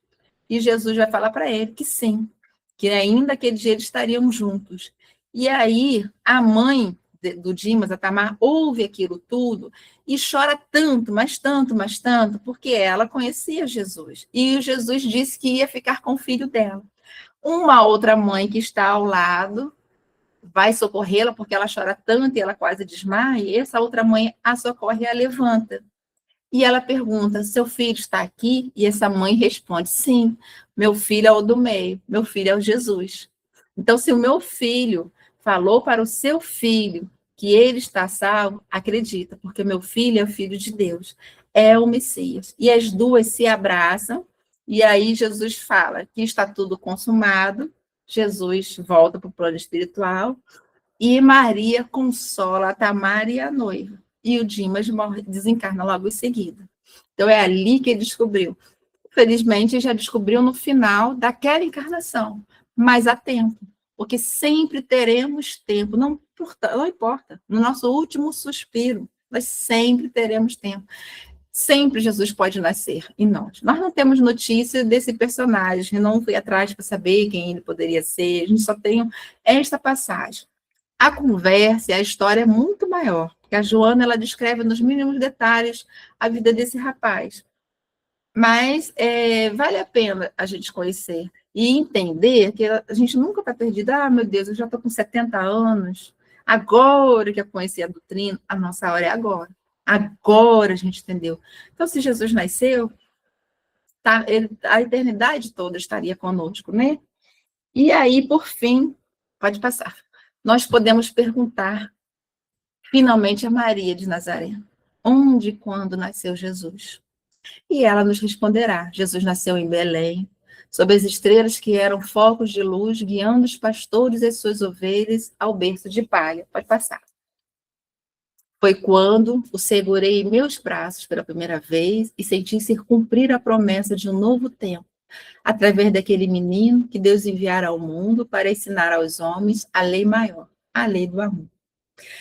E Jesus vai falar para ele que sim, que ainda aquele dia eles estariam juntos. E aí a mãe do Dimas, a Tamar, ouve aquilo tudo e chora tanto, mas tanto, mas tanto, porque ela conhecia Jesus. E o Jesus disse que ia ficar com o filho dela. Uma outra mãe que está ao lado vai socorrê-la, porque ela chora tanto e ela quase desmaia, e essa outra mãe a socorre e a levanta. E ela pergunta, seu filho está aqui? E essa mãe responde, sim, meu filho é o do meio, meu filho é o Jesus. Então, se o meu filho falou para o seu filho que ele está salvo, acredita, porque meu filho é o filho de Deus, é o Messias. E as duas se abraçam, e aí Jesus fala que está tudo consumado, Jesus volta para o plano espiritual, e Maria consola a Tamar e a noiva. E o Dimas desencarna logo em seguida. Então é ali que ele descobriu. Felizmente, já descobriu no final daquela encarnação, mas há tempo, porque sempre teremos tempo, não importa, no nosso último suspiro, nós sempre teremos tempo. Sempre Jesus pode nascer em nós. Nós não temos notícia desse personagem, não fui atrás para saber quem ele poderia ser, a gente só tem esta passagem. A conversa, a história é muito maior, porque a Joana ela descreve nos mínimos detalhes a vida desse rapaz. Mas vale a pena a gente conhecer e entender que a gente nunca está perdido. Ah, meu Deus, eu já estou com 70 anos, agora que eu conheci a doutrina, a nossa hora é agora. Agora a gente entendeu. Então, se Jesus nasceu, a eternidade toda estaria conosco, né? E aí, por fim, pode passar. Nós podemos perguntar, finalmente, a Maria de Nazaré: onde e quando nasceu Jesus? E ela nos responderá: Jesus nasceu em Belém, sob as estrelas que eram focos de luz, guiando os pastores e suas ovelhas ao berço de palha. Pode passar. Foi quando o segurei em meus braços pela primeira vez e senti se cumprir a promessa de um novo tempo, através daquele menino que Deus enviara ao mundo para ensinar aos homens a lei maior, a lei do amor.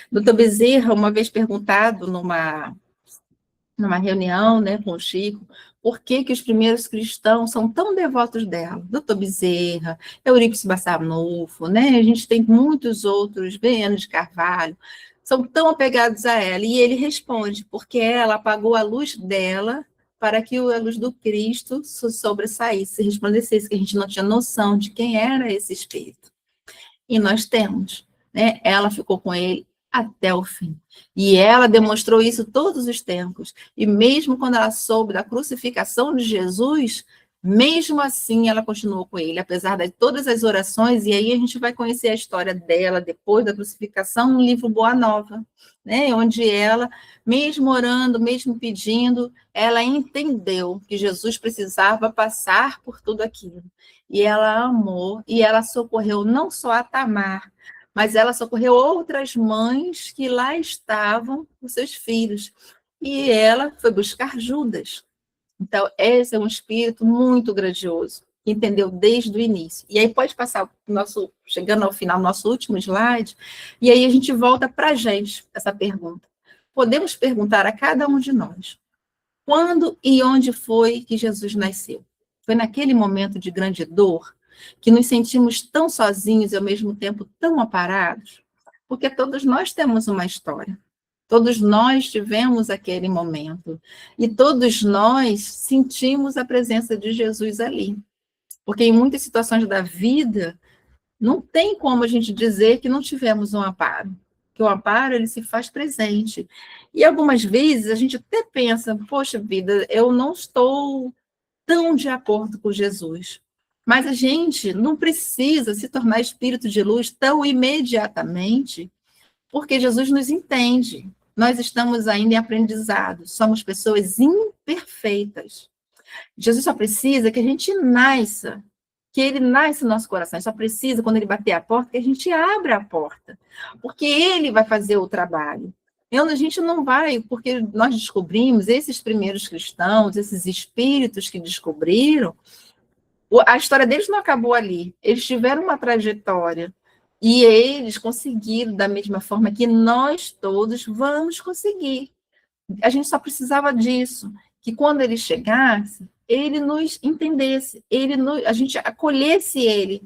Doutor Bezerra, uma vez perguntado numa reunião, né, com o Chico, por que os primeiros cristãos são tão devotos dela? Doutor Bezerra, Eurípides Barçanufo, né? A gente tem muitos outros, Baiano de Carvalho, são tão apegados a ela. E ele responde, porque ela apagou a luz dela para que a luz do Cristo sobressaísse, resplandecesse, que a gente não tinha noção de quem era esse Espírito. E nós temos, né? Ela ficou com ele até o fim. E ela demonstrou isso todos os tempos. E mesmo quando ela soube da crucificação de Jesus, mesmo assim ela continuou com ele, apesar de todas as orações, e aí a gente vai conhecer a história dela depois da crucificação no livro Boa Nova, né? Onde ela, mesmo orando, mesmo pedindo, ela entendeu que Jesus precisava passar por tudo aquilo. E ela amou, e ela socorreu não só a Tamar, mas ela socorreu outras mães que lá estavam com seus filhos. E ela foi buscar Judas. Então, esse é um espírito muito grandioso, que entendeu desde o início. E aí pode passar chegando ao final, nosso último slide, e aí a gente volta para a gente, essa pergunta. Podemos perguntar a cada um de nós, quando e onde foi que Jesus nasceu? Foi naquele momento de grande dor, que nos sentimos tão sozinhos e ao mesmo tempo tão aparados? Porque todos nós temos uma história. Todos nós tivemos aquele momento. E todos nós sentimos a presença de Jesus ali. Porque em muitas situações da vida, não tem como a gente dizer que não tivemos um amparo. Que o amparo, ele se faz presente. E algumas vezes a gente até pensa, poxa vida, eu não estou tão de acordo com Jesus. Mas a gente não precisa se tornar espírito de luz tão imediatamente, porque Jesus nos entende. Nós estamos ainda em aprendizado, somos pessoas imperfeitas. Jesus só precisa que a gente nasça, que ele nasça no nosso coração. Só precisa, quando ele bater a porta, que a gente abra a porta, porque ele vai fazer o trabalho. A gente não vai, porque nós descobrimos, esses primeiros cristãos, esses espíritos que descobriram, a história deles não acabou ali. Eles tiveram uma trajetória. E eles conseguiram, da mesma forma que nós todos vamos conseguir. A gente só precisava disso, que quando ele chegasse, ele nos entendesse, a gente acolhesse ele,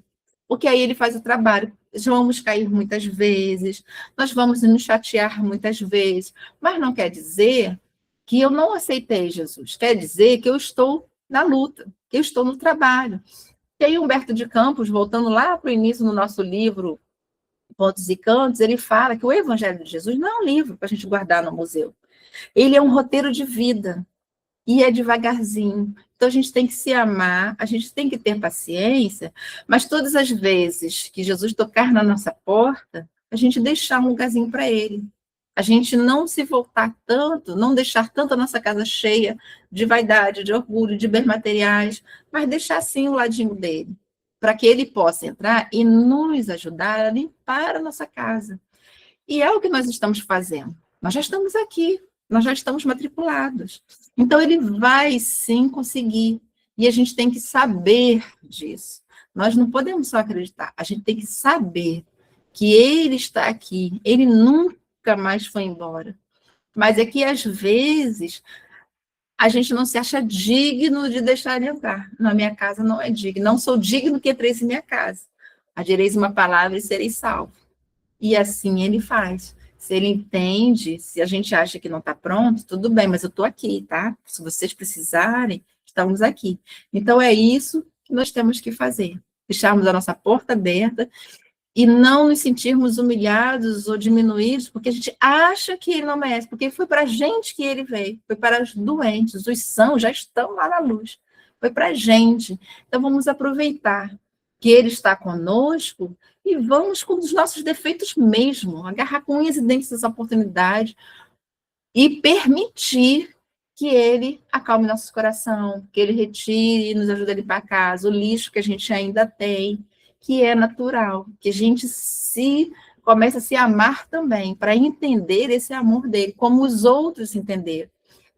porque aí ele faz o trabalho. Nós vamos cair muitas vezes, nós vamos nos chatear muitas vezes, mas não quer dizer que eu não aceitei Jesus, quer dizer que eu estou na luta, que eu estou no trabalho. E aí Humberto de Campos, voltando lá para o início do nosso livro, Pontos e Cantos, ele fala que o Evangelho de Jesus não é um livro para a gente guardar no museu. Ele é um roteiro de vida. e é devagarzinho. Então, a gente tem que se amar, a gente tem que ter paciência, mas todas as vezes que Jesus tocar na nossa porta, a gente deixar um lugarzinho para ele. A gente não se voltar tanto, não deixar tanto a nossa casa cheia de vaidade, de orgulho, de bens materiais, mas deixar sim o ladinho dele, para que ele possa entrar e nos ajudar a limpar a nossa casa. E é o que nós estamos fazendo. Nós já estamos aqui, nós já estamos matriculados. Então, ele vai sim conseguir. E a gente tem que saber disso. Nós não podemos só acreditar, a gente tem que saber que ele está aqui, ele nunca mais foi embora. Mas é que, às vezes, a gente não se acha digno de deixar ele entrar. Na minha casa não é digno. Não sou digno que entreis em minha casa. Adireis uma palavra e sereis salvos. E assim ele faz. Se ele entende, se a gente acha que não está pronto, tudo bem, mas eu estou aqui, tá? Se vocês precisarem, estamos aqui. Então é isso que nós temos que fazer. Deixarmos a nossa porta aberta e não nos sentirmos humilhados ou diminuídos, porque a gente acha que ele não merece, porque foi para a gente que ele veio, foi para os doentes, os sãos já estão lá na luz, foi para a gente. Então vamos aproveitar que ele está conosco e vamos com os nossos defeitos mesmo, agarrar com unhas e dentes essa oportunidade e permitir que ele acalme nosso coração, que ele retire e nos ajude a limpar a casa, o lixo que a gente ainda tem, que é natural, que a gente comece a se amar também, para entender esse amor dele, como os outros entenderam.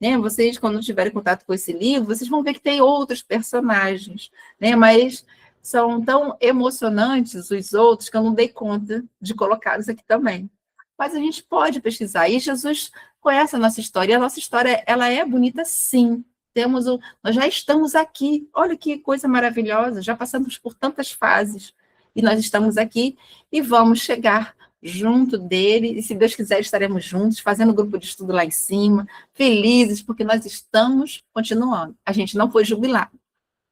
Né? Vocês, quando tiverem contato com esse livro, vocês vão ver que tem outros personagens, né? Mas são tão emocionantes os outros que eu não dei conta de colocá-los aqui também. Mas a gente pode pesquisar, e Jesus conhece a nossa história, e a nossa história ela é bonita sim. Nós já estamos aqui, olha que coisa maravilhosa, já passamos por tantas fases, e nós estamos aqui e vamos chegar junto dele, e se Deus quiser estaremos juntos, fazendo grupo de estudo lá em cima, felizes, porque nós estamos continuando, a gente não foi jubilado.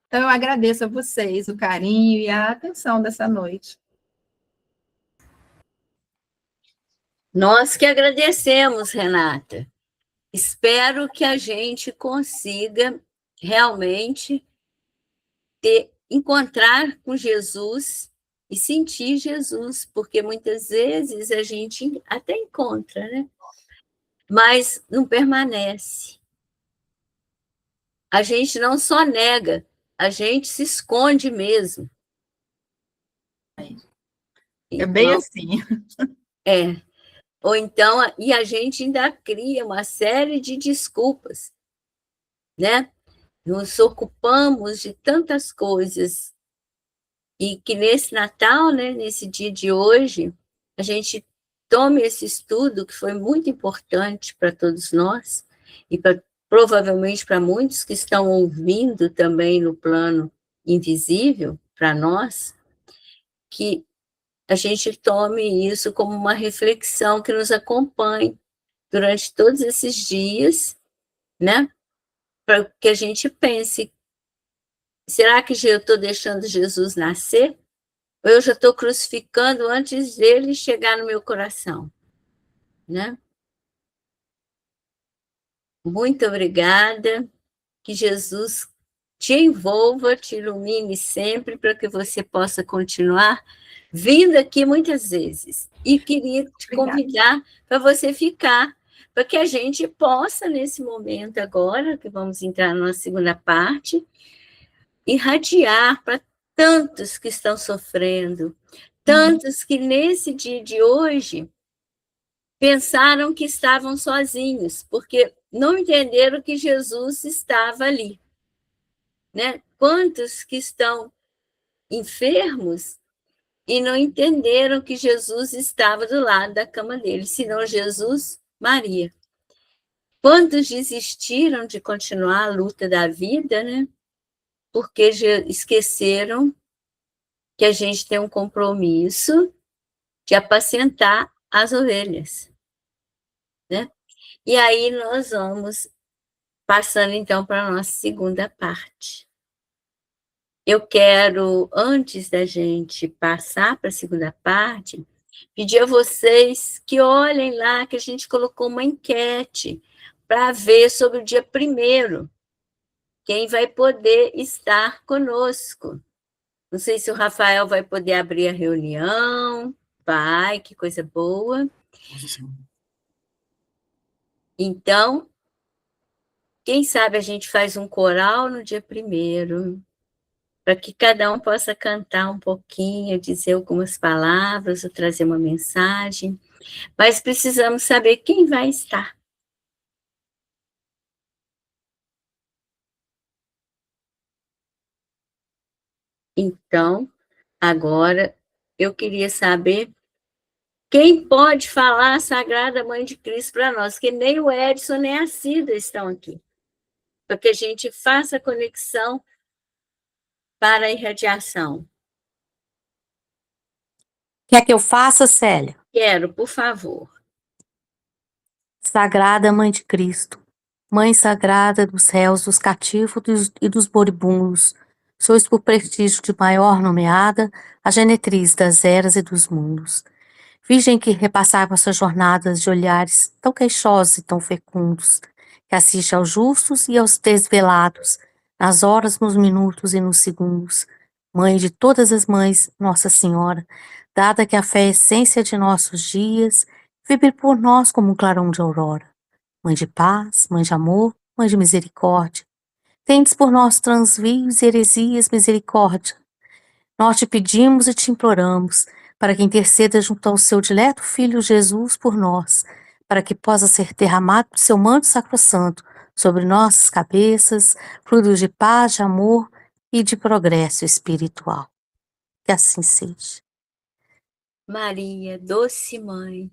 Então eu agradeço a vocês o carinho e a atenção dessa noite. Nós que agradecemos, Renata. Espero que a gente consiga realmente encontrar com Jesus e sentir Jesus, porque muitas vezes a gente até encontra, né? Mas não permanece. A gente não só nega, a gente se esconde mesmo. É bem então, assim. É. Ou então, e a gente ainda cria uma série de desculpas, né? Nos ocupamos de tantas coisas e que nesse Natal, né, nesse dia de hoje, a gente tome esse estudo que foi muito importante para todos nós e provavelmente para muitos que estão ouvindo também no plano invisível para nós, que a gente tome isso como uma reflexão que nos acompanhe durante todos esses dias, né? Para que a gente pense, será que eu estou deixando Jesus nascer? Ou eu já estou crucificando antes dele chegar no meu coração? Né? Muito obrigada, que Jesus te envolva, te ilumine sempre, para que você possa continuar vindo aqui muitas vezes. E queria te convidar para você ficar, para que a gente possa, nesse momento agora, que vamos entrar na segunda parte, irradiar para tantos que estão sofrendo, tantos que nesse dia de hoje pensaram que estavam sozinhos, porque não entenderam que Jesus estava ali. Né? Quantos que estão enfermos e não entenderam que Jesus estava do lado da cama deles, senão Jesus, Maria. Quantos desistiram de continuar a luta da vida, né? Porque esqueceram que a gente tem um compromisso de apacentar as ovelhas, né? E aí nós vamos passando então para a nossa segunda parte. Eu quero, antes da gente passar para a segunda parte, pedir a vocês que olhem lá, que a gente colocou uma enquete para ver sobre o dia 1º, quem vai poder estar conosco. Não sei se o Rafael vai poder abrir a reunião. Vai, que coisa boa. Então, quem sabe a gente faz um coral no dia 1º, para que cada um possa cantar um pouquinho, dizer algumas palavras, ou trazer uma mensagem. Mas precisamos saber quem vai estar. Então, agora, eu queria saber quem pode falar a Sagrada Mãe de Cristo para nós, que nem o Edson nem a Cida estão aqui, para que a gente faça a conexão para a irradiação. Quer que eu faça, Célia? Quero, por favor. Sagrada Mãe de Cristo, Mãe sagrada dos réus, dos cativos e dos moribundos, sois por prestígio de maior nomeada a genetriz das eras e dos mundos. Virgem que repassai vossas jornadas de olhares tão queixosos e tão fecundos, que assiste aos justos e aos desvelados, nas horas, nos minutos e nos segundos. Mãe de todas as mães, Nossa Senhora, dada que a fé é a essência de nossos dias, vibre por nós como um clarão de aurora. Mãe de paz, Mãe de amor, Mãe de misericórdia. Tendes por nós transvios e heresias misericórdia. Nós te pedimos e te imploramos, para que interceda junto ao seu dileto Filho Jesus por nós, para que possa ser derramado seu manto sacrossanto sobre nossas cabeças, frutos de paz, de amor e de progresso espiritual. Que assim seja. Maria, doce mãe,